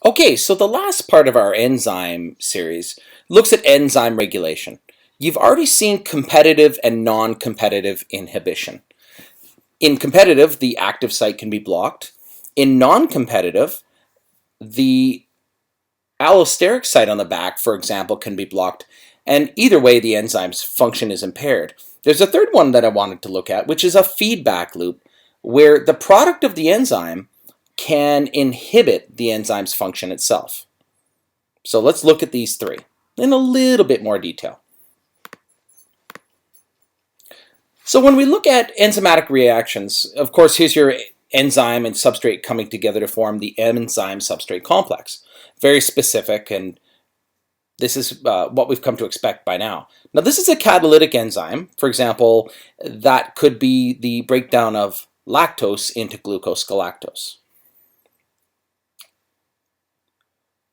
Okay, so the last part of our enzyme series looks at enzyme regulation. You've already seen competitive and non-competitive inhibition. In competitive, the active site can be blocked. In non-competitive, the allosteric site on the back, for example, can be blocked. And either way, the enzyme's function is impaired. There's a third one that I wanted to look at, which is a feedback loop, where the product of the enzyme can inhibit the enzyme's function itself. So let's look at these three in a little bit more detail. So when we look at enzymatic reactions, of course, here's your enzyme and substrate coming together to form the enzyme-substrate complex. Very specific, and this is what we've come to expect by now. Now, this is a catalytic enzyme. For example, that could be the breakdown of lactose into glucose-galactose.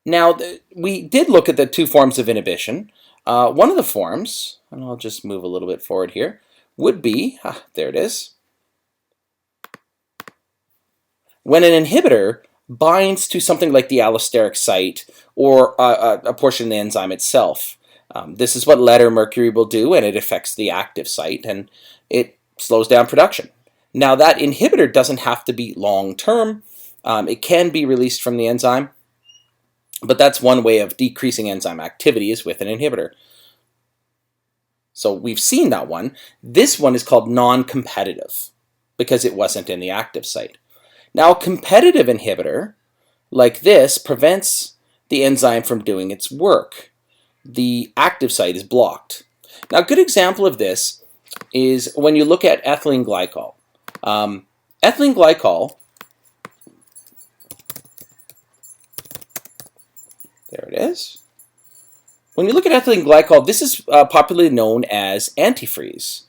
Now, we did look at the two forms of inhibition. One of the forms, and I'll just move a little bit forward here, would be, there it is, when an inhibitor binds to something like the allosteric site or a portion of the enzyme itself. This is what lead or mercury will do, and it affects the active site, and it slows down production. Now, that inhibitor doesn't have to be long-term. It can be released from the enzyme, but that's one way of decreasing enzyme activity is with an inhibitor. So we've seen that one. This one is called non-competitive because it wasn't in the active site. Now, a competitive inhibitor like this prevents the enzyme from doing its work. The active site is blocked. Now, a good example of this is when you look at ethylene glycol. Ethylene glycol, there it is. When you look at ethylene glycol, this is popularly known as antifreeze.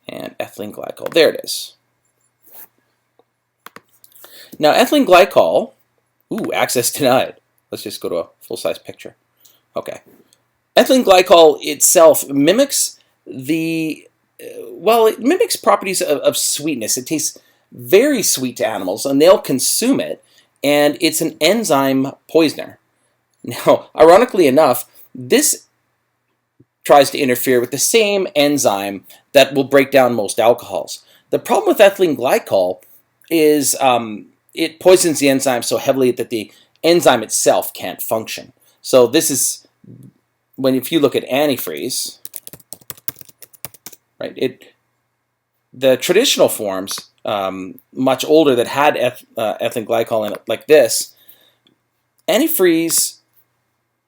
And ethylene glycol, there it is. Now, ethylene glycol, access denied. Let's just go to a full-size picture. Okay. Ethylene glycol itself mimics it mimics properties of sweetness. It tastes very sweet to animals, and they'll consume it, and it's an enzyme poisoner. Now, ironically enough, this tries to interfere with the same enzyme that will break down most alcohols. The problem with ethylene glycol is it poisons the enzyme so heavily that the enzyme itself can't function. So this is if you look at antifreeze, right? The traditional forms, much older, that had ethylene glycol in it, like this, antifreeze,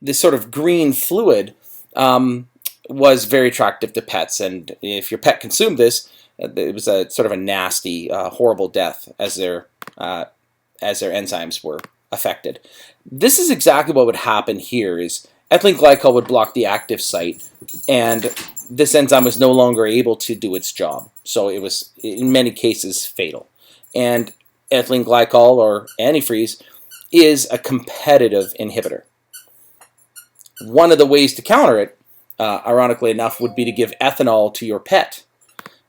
this sort of green fluid, was very attractive to pets, and if your pet consumed this, it was a sort of a nasty, horrible death as their enzymes were affected. This is exactly what would happen here. Is ethylene glycol would block the active site, and this enzyme was no longer able to do its job. So it was, in many cases, fatal. And ethylene glycol, or antifreeze, is a competitive inhibitor. One of the ways to counter it, ironically enough, would be to give ethanol to your pet.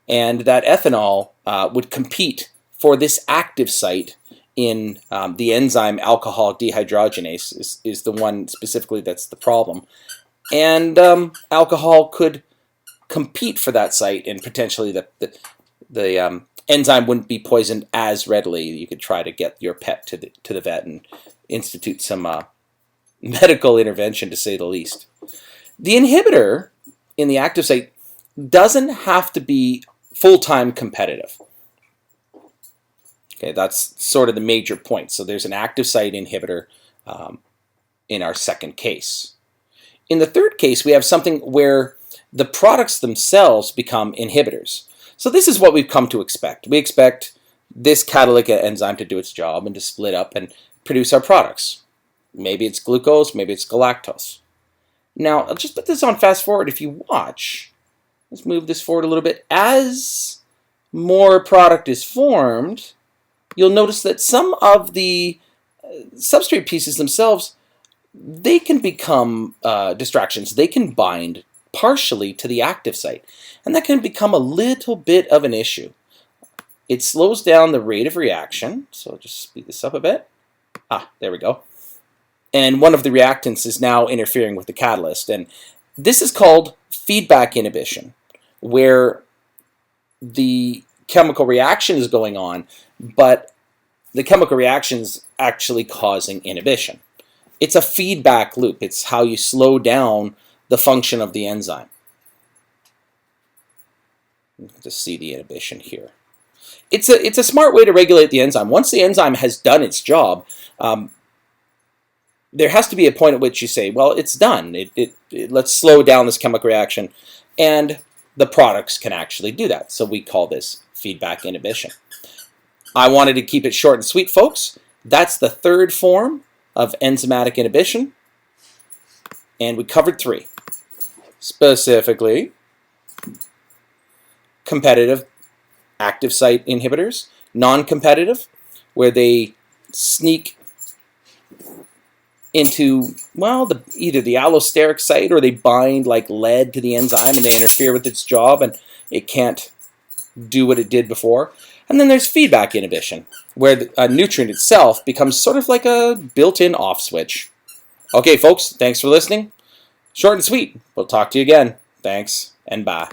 And that ethanol would compete for this active site in the enzyme alcohol dehydrogenase is the one specifically that's the problem. And alcohol could compete for that site, and potentially the enzyme wouldn't be poisoned as readily. You could try to get your pet to the vet and institute some medical intervention, to say the least. The inhibitor in the active site doesn't have to be full-time competitive. Okay, that's sort of the major point. So there's an active site inhibitor in our second case. In the third case, we have something where the products themselves become inhibitors. So this is what we've come to expect. We expect this catalytic enzyme to do its job and to split up and produce our products. Maybe it's glucose, maybe it's galactose. Now, I'll just put this on fast forward. If you watch, let's move this forward a little bit. As more product is formed, you'll notice that some of the substrate pieces themselves, they can become distractions. They can bind partially to the active site, and that can become a little bit of an issue. It slows down the rate of reaction, so just speed this up a bit. There we go. and one of the reactants is now interfering with the catalyst. And this is called feedback inhibition, where the chemical reaction is going on, but the chemical reaction is actually causing inhibition. It's a feedback loop. It's how you slow down the function of the enzyme. Just see the inhibition here. It's a smart way to regulate the enzyme. Once the enzyme has done its job, there has to be a point at which you say, well, it's done. Let's slow down this chemical reaction, and the products can actually do that. So we call this feedback inhibition. I wanted to keep it short and sweet, folks. That's the third form of enzymatic inhibition, and we covered 3. Specifically, competitive active site inhibitors, non-competitive, where they sneak into, well, either the allosteric site or they bind like lead to the enzyme and they interfere with its job and it can't do what it did before. And then there's feedback inhibition, where a nutrient itself becomes sort of like a built-in off switch. Okay, folks, thanks for listening. Short and sweet. We'll talk to you again. Thanks, and bye.